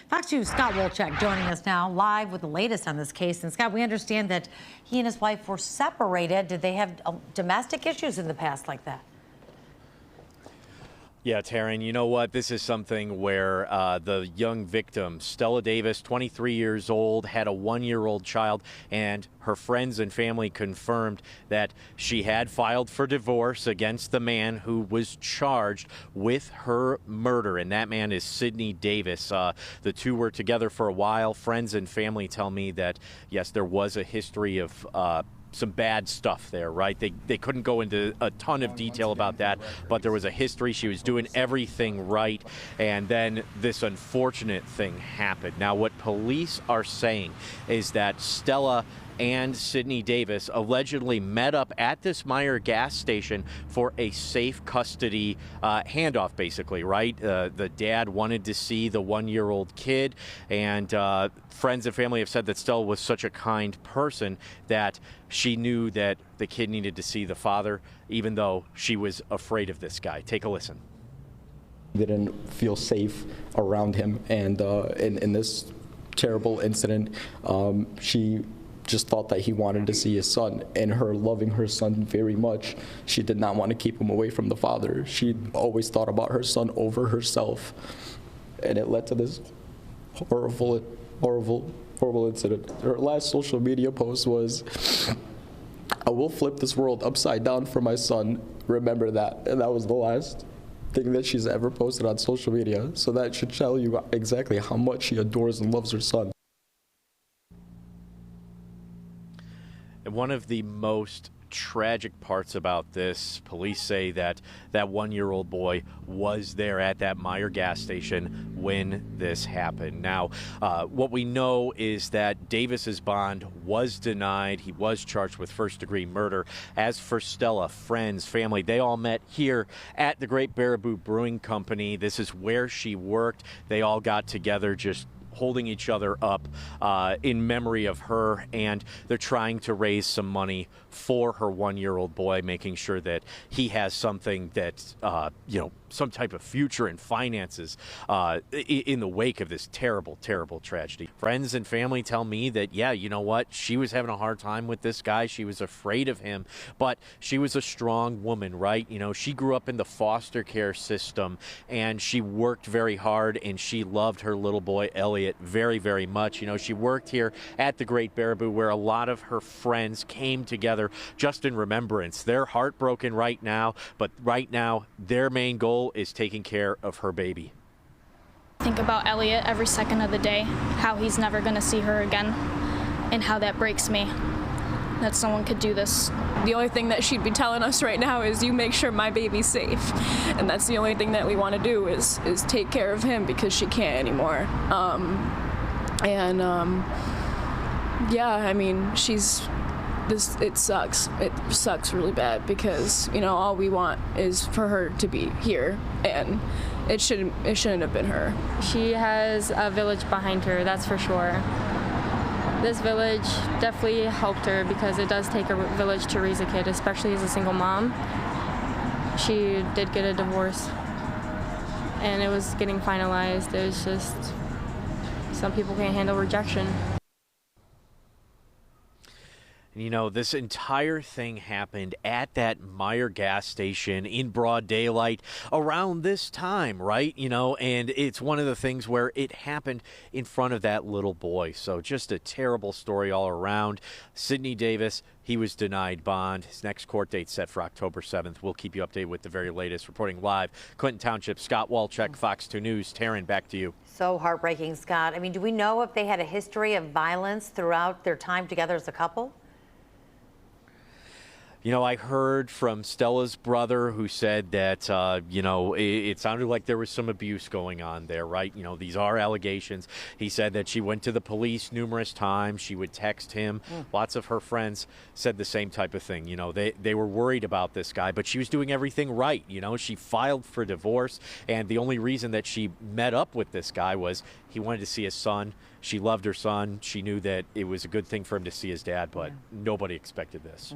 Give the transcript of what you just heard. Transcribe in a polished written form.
Fox News' Scott Wolchek joining us now live with the latest on this case. And Scott, we understand that he and his wife were separated. Did they have domestic issues in the past like that? Yeah, Taryn, you know what? This is something where the young victim, Stella Davis, 23 years old, had a 1-year-old child, and her friends and family confirmed that she had filed for divorce against the man who was charged with her murder, and that man is Sydney Davis. The two were together for a while. Friends and family tell me that, yes, there was a history of some bad stuff there, right? They couldn't go into a ton of detail about that, but there was a history. She was doing everything right, and then this unfortunate thing happened. Now, what police are saying is that Stella and Sydney Davis allegedly met up at this Meyer gas station for a safe custody handoff, basically, right? The dad wanted to see the 1-year-old kid, and friends and family have said that Stella was such a kind person that she knew that the kid needed to see the father, even though she was afraid of this guy. Take a listen. Didn't feel safe around him, and in this terrible incident, she just thought that he wanted to see his son, and her loving her son very much, she did not want to keep him away from the father. She always thought about her son over herself, and it led to this horrible incident. Her last social media post was, "I will flip this world upside down for my son, remember that." And that was the last thing that she's ever posted on social media. So that should tell you exactly how much she adores and loves her son. And one of the most tragic parts about this, police say that that 1-year-old boy was there at that Meyer gas station when this happened. Now, what we know is that Davis's bond was denied. He was charged with first-degree murder. As for Stella, friends, family, they all met here at the Great Baraboo Brewing Company. This is where she worked. They all got together, just holding each other up in memory of her, and they're trying to raise some money for her 1-year-old boy, making sure that he has something that, some type of future and finances in the wake of this terrible, terrible tragedy. Friends and family tell me that, yeah, you know what? She was having a hard time with this guy. She was afraid of him, but she was a strong woman, right? You know, she grew up in the foster care system, and she worked very hard, and she loved her little boy, Elliot, very, very much. You know, she worked here at the Great Baraboo, where a lot of her friends came together just in remembrance. They're heartbroken right now, but right now, their main goal is taking care of her baby. Think about Elliot every second of the day, how he's never going to see her again, and how that breaks me, that someone could do this. The only thing that she'd be telling us right now is, you make sure my baby's safe. And that's the only thing that we want to do is take care of him, because she can't anymore. Yeah, I mean, it sucks. It sucks really bad, because, all we want is for her to be here, and it shouldn't have been her. She has a village behind her, that's for sure. This village definitely helped her, because it does take a village to raise a kid, especially as a single mom. She did get a divorce, and it was getting finalized. It was just, some people can't handle rejection. You know, this entire thing happened at that Meyer gas station in broad daylight around this time, right? You know, and it's one of the things where it happened in front of that little boy. So just a terrible story all around. Sydney Davis, he was denied bond. His next court date set for October 7th. We'll keep you updated with the very latest. Reporting live, Clinton Township, Scott Wolchek, Fox 2 News. Taryn, back to you. So heartbreaking, Scott. I mean, do we know if they had a history of violence throughout their time together as a couple? You know, I heard from Stella's brother, who said that, it sounded like there was some abuse going on there, right? You know, these are allegations. He said that she went to the police numerous times. She would text him. Lots of her friends said the same type of thing. You know, they were worried about this guy, but she was doing everything right. You know, she filed for divorce, and the only reason that she met up with this guy was he wanted to see his son. She loved her son. She knew that it was a good thing for him to see his dad, but nobody expected this.